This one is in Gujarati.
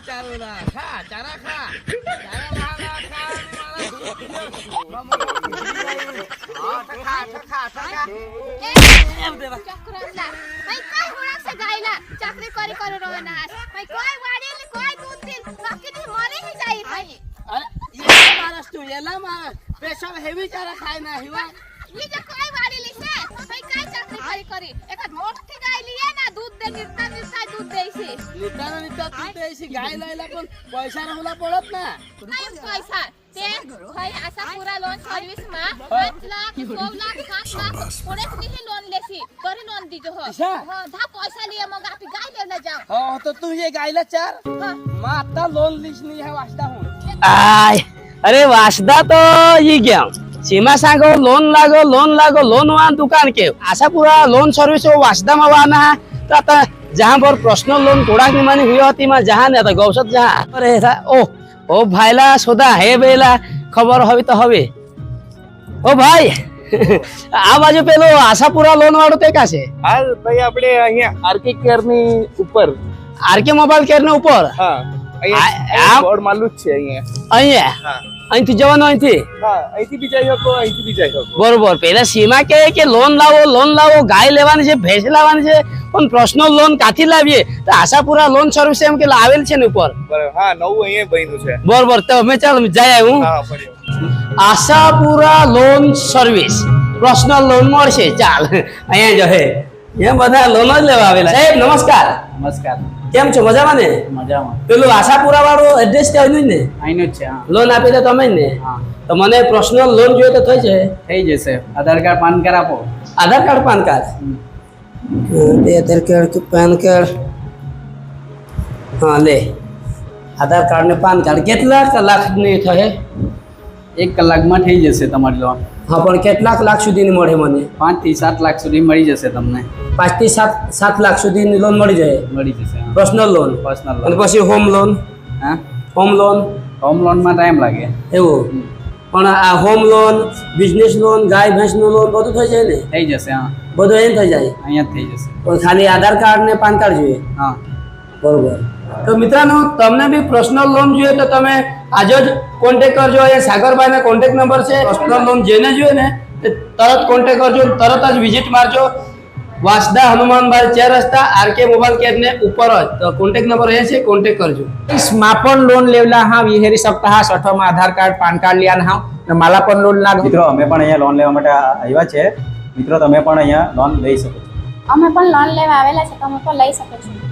ચાલો ના ખા ચારા ખા चाकरी करी करू रो ना भाई कोई वाड़ी ले कोई दूध दिन बाकी दी मरे ही जाई भाई अरे ये मारस तू येला मार पेशा हेवी चारा खाय ना हिवा ये जो कोई वाड़ी ले से भाई काय चाकरी करी एक मोठी गाय लिए ना दूध दे निर्ता दूध देसी निता दूध देसी गाय लायला पण पैसा रहला पडत ना नाही पैसा ते भाई असा पूरा लोन सर्विस मा 5 लाख 9 लाख 7 लाख पुढे किती लोन लेसी तरी लोन दीजो हो हो धा पैसा लिए मग आपी गाय लेला जाओ हो तो तू ये गायला चार मैं आता लोन लिसनी है वास्ता हूं आय अरे वासदा तो ये गया सीमा सांगो लोन लागो लोन वान दुकान के आशापुरा लोन सर्विस वो वासदा में वाना है तो आता जहाँ पर पर्सनल लोन थोड़ा की मानी हुई होती मैं जहाँ नहीं था गौसत जहाँ अरे था ओ भाईला सोदा है बेला खबर हवी तो हवी ओ भाई आ बाजू पेलो आशापुरा लोन वाળો તે કાશે હા ભાઈ આપણે અહીંયા આરકે કેર ની ઉપર આરકે મોબાઈલ કેર ને ઉપર હા અહીંયા બોર્ડ માલું જ છે અહીંયા અહીંયા હા અહીંથી જવાનું અહીંથી હા અહીંથી બી જઈ શકો અહીંથી બી જઈ શકો બરોબર પેલા સીમા કે લોન લાવો ગાય લેવાની છે ભેંસ લાવવાની છે પણ પર્સનલ લોન કાથી લાવીએ તો આશાપુરા લોન સર્વિસ એમ કે લાવેલ છે ને ઉપર બરાબર હા નવું અહીંયા બન્યું છે બરોબર તો અમે ચાલ જઈ આવ્યું હા ફરી Ashapura loan service personal loan મળશે ચાલ અહીંયા જો હે એમ બધા લોન જ લેવા આવેલા સાહેબ નમસ્કાર નમસ્કાર કેમ છો મજામાં ને મજામાં પેલું આશાપુરા વાળો એડ્રેસ ત્યાં ને અહીંનું જ છે હા લોન આપી દે તમે ને હા તો મને પર્સનલ લોન જોઈએ તો થઈ જાય થઈ જશે આધાર કાર્ડ પાન કાર્ડ આપો આધાર કાર્ડ પાન કાર્ડ આધાર કાર્ડ પાન કાર્ડ હા લે આધાર કાર્ડ ને પાન કાર્ડ કેટલા લાખની થાય 1 કલાકમાં થઈ જશે તમારી લોન હા પણ કેટલાક લાખ સુધીની મળે મને 5 થી 7 લાખ સુધી મળી જશે તમને 5 થી 7 લાખ સુધીની લોન મળી જાય મળી જશે પર્સનલ લોન પર્સનલ અને લોન પછી હોમ લોન હા હોમ લોન હોમ લોનમાં ટાઈમ લાગે એવું પણ આ હોમ લોન બિઝનેસ લોન ગાય ભેંસનો લોન બધું થઈ જાય ને થઈ જશે હા બધું એમ થઈ જાય અહીંયા જ થઈ જશે પણ ખાલી આધાર કાર્ડ ને પાન કાર્ડ જોઈએ હા બરોબર તો મિત્રોનો તમને બી પર્સનલ લોન જોઈએ તો તમે આજે જ કોન્ટેક્ટ કરજો એ સાગરભાઈનો કોન્ટેક્ટ નંબર છે પર્સનલ લોન જેને જોઈએ ને તે તરત કોન્ટેક્ટ કરજો તરત જ વિઝિટ મારજો વાસદા હનુમાનભાઈ 4 રસ્તા આરકે મોબાઈલ કેર ને ઉપર જ તો કોન્ટેક્ટ નંબર એ છે કોન્ટેક્ટ કરજો इसमें पण लोन लेवला हाँ विहेरी सकता हाँ सठो में आधार कार्ड पान कार्ड लिया हाँ माला पण लोन लाग મિત્રો અમે પણ અહીંયા લોન લેવા માટે આવ્યા છે મિત્રો તમે પણ અહીંયા લોન લઈ શકો છો અમે પણ લોન લેવા આવેલા છે તમે પણ લઈ શકો છો।